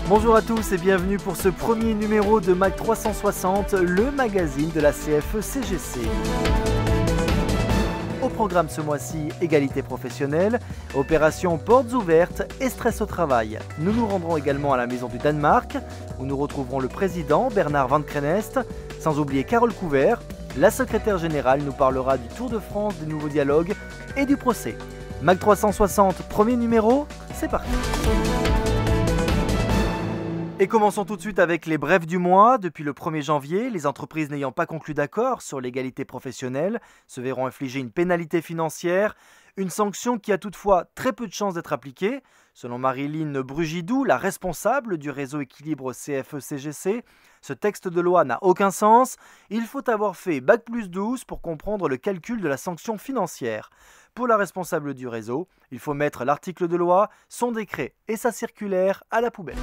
Bonjour à tous et bienvenue pour ce premier numéro de MAG 360, le magazine de la CFE-CGC. Au programme ce mois-ci, égalité professionnelle, opération portes ouvertes et stress au travail. Nous nous rendrons également à la Maison du Danemark, où nous retrouverons le président Bernard Van Krenest, sans oublier Carole Couvert. La secrétaire générale nous parlera du Tour de France, des nouveaux dialogues et du procès. MAG 360, premier numéro, c'est parti. Et commençons tout de suite avec les brefs du mois. Depuis le 1er janvier, les entreprises n'ayant pas conclu d'accord sur l'égalité professionnelle se verront infliger une pénalité financière, une sanction qui a toutefois très peu de chances d'être appliquée. Selon Marilyn Brugidou, la responsable du réseau équilibre CFE-CGC, ce texte de loi n'a aucun sens. Il faut avoir fait Bac+12 pour comprendre le calcul de la sanction financière. Pour la responsable du réseau, il faut mettre l'article de loi, son décret et sa circulaire à la poubelle.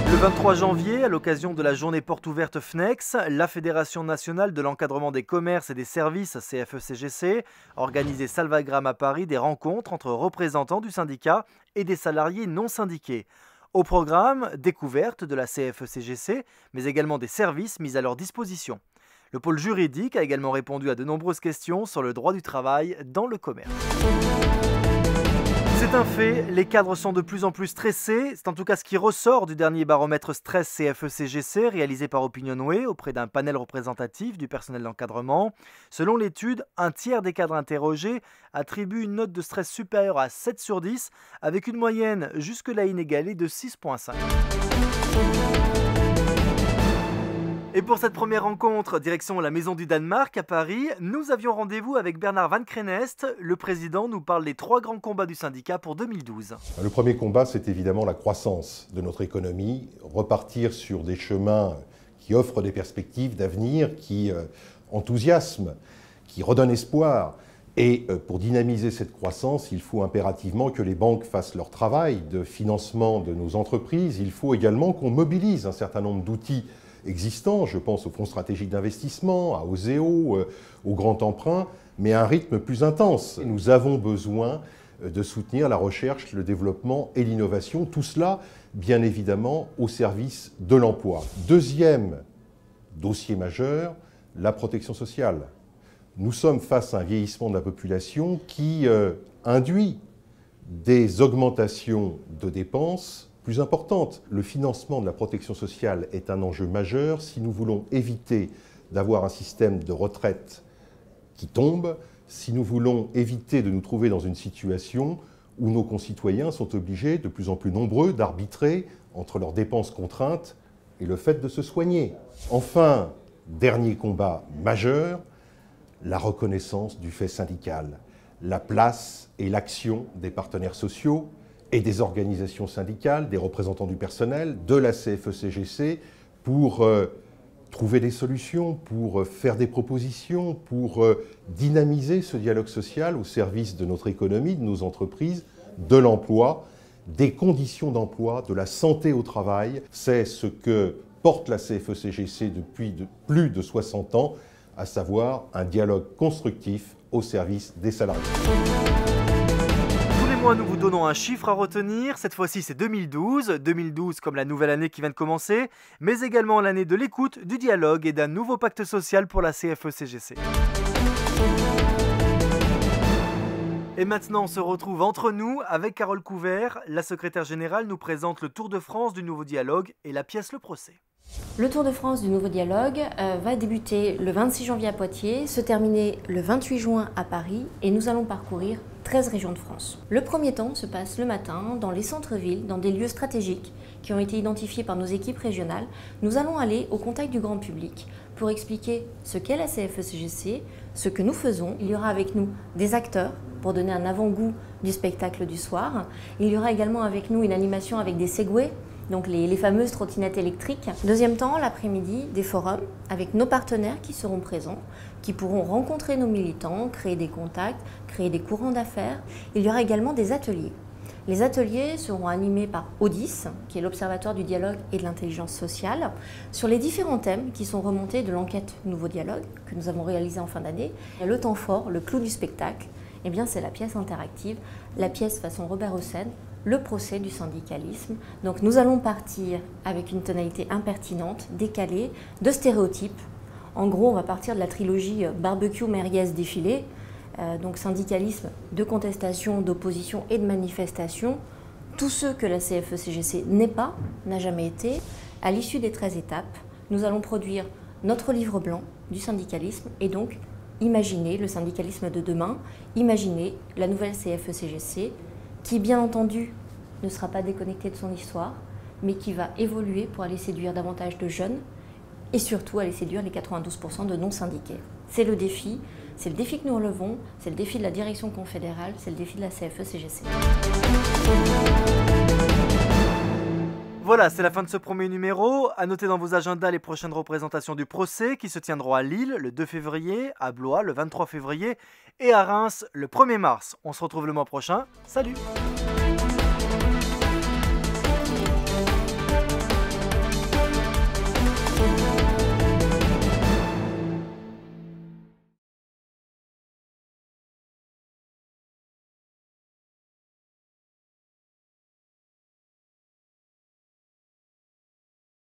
Le 23 janvier, à l'occasion de la journée porte ouverte FNEX, la Fédération nationale de l'encadrement des commerces et des services CFE-CGC organisait Salvagram à Paris des rencontres entre représentants du syndicat et des salariés non syndiqués. Au programme, découverte de la CFE-CGC, mais également des services mis à leur disposition. Le pôle juridique a également répondu à de nombreuses questions sur le droit du travail dans le commerce. C'est un fait, les cadres sont de plus en plus stressés. C'est en tout cas ce qui ressort du dernier baromètre stress CFE-CGC réalisé par Opinionway auprès d'un panel représentatif du personnel d'encadrement. Selon l'étude, un tiers des cadres interrogés attribuent une note de stress supérieure à 7 sur 10 avec une moyenne jusque-là inégalée de 6,5. Et pour cette première rencontre, direction la Maison du Danemark à Paris, nous avions rendez-vous avec Bernard Van Krenest. Le président nous parle des 3 grands combats du syndicat pour 2012. Le premier combat, c'est évidemment la croissance de notre économie, repartir sur des chemins qui offrent des perspectives d'avenir, qui enthousiasment, qui redonnent espoir. Et pour dynamiser cette croissance, il faut impérativement que les banques fassent leur travail de financement de nos entreprises. Il faut également qu'on mobilise un certain nombre d'outils existants, je pense au Fonds stratégique d'investissement, à OSEO, au grand emprunt, mais à un rythme plus intense. Nous avons besoin de soutenir la recherche, le développement et l'innovation, tout cela, bien évidemment, au service de l'emploi. Deuxième dossier majeur, la protection sociale. Nous sommes face à un vieillissement de la population qui induit des augmentations de dépenses plus importante. Le financement de la protection sociale est un enjeu majeur si nous voulons éviter d'avoir un système de retraite qui tombe, si nous voulons éviter de nous trouver dans une situation où nos concitoyens sont obligés, de plus en plus nombreux, d'arbitrer entre leurs dépenses contraintes et le fait de se soigner. Enfin, dernier combat majeur, la reconnaissance du fait syndical, la place et l'action des partenaires sociaux et des organisations syndicales, des représentants du personnel, de la CFE-CGC, pour trouver des solutions, pour faire des propositions, pour dynamiser ce dialogue social au service de notre économie, de nos entreprises, de l'emploi, des conditions d'emploi, de la santé au travail. C'est ce que porte la CFE-CGC depuis plus de 60 ans, à savoir un dialogue constructif au service des salariés. Nous vous donnons un chiffre à retenir, cette fois-ci c'est 2012, 2012 comme la nouvelle année qui vient de commencer, mais également l'année de l'écoute, du dialogue et d'un nouveau pacte social pour la CFE-CGC. Et maintenant on se retrouve entre nous avec Carole Couvert. La secrétaire générale nous présente le Tour de France du nouveau dialogue et la pièce Le Procès. Le Tour de France du nouveau dialogue va débuter le 26 janvier à Poitiers, se terminer le 28 juin à Paris et nous allons parcourir 13 régions de France. Le premier temps se passe le matin dans les centres-villes, dans des lieux stratégiques qui ont été identifiés par nos équipes régionales. Nous allons aller au contact du grand public pour expliquer ce qu'est la CFE-CGC, ce que nous faisons. Il y aura avec nous des acteurs pour donner un avant-goût du spectacle du soir. Il y aura également avec nous une animation avec des segways, donc les fameuses trottinettes électriques. Deuxième temps, l'après-midi, des forums avec nos partenaires qui seront présents, qui pourront rencontrer nos militants, créer des contacts, créer des courants d'affaires. Il y aura également des ateliers. Les ateliers seront animés par Audis, qui est l'Observatoire du dialogue et de l'intelligence sociale, sur les différents thèmes qui sont remontés de l'enquête Nouveau Dialogue que nous avons réalisée en fin d'année. Le temps fort, le clou du spectacle Eh bien, c'est la pièce interactive, la pièce façon Robert Hossein, le procès du syndicalisme. Donc nous allons partir avec une tonalité impertinente, décalée, de stéréotypes. En gros, on va partir de la trilogie barbecue, merguez, défilé. Donc syndicalisme de contestation, d'opposition et de manifestation. Tous ceux que la CFE-CGC n'est pas, n'a jamais été. À l'issue des 13 étapes, nous allons produire notre livre blanc du syndicalisme et donc imaginer le syndicalisme de demain, imaginer la nouvelle CFE-CGC qui, bien entendu, ne sera pas déconnectée de son histoire, mais qui va évoluer pour aller séduire davantage de jeunes et surtout aller séduire les 92% de non-syndiqués. C'est le défi que nous relevons, c'est le défi de la direction confédérale, c'est le défi de la CFE-CGC. Voilà, c'est la fin de ce premier numéro. À noter dans vos agendas les prochaines représentations du procès qui se tiendront à Lille le 2 février, à Blois le 23 février et à Reims le 1er mars. On se retrouve le mois prochain. Salut!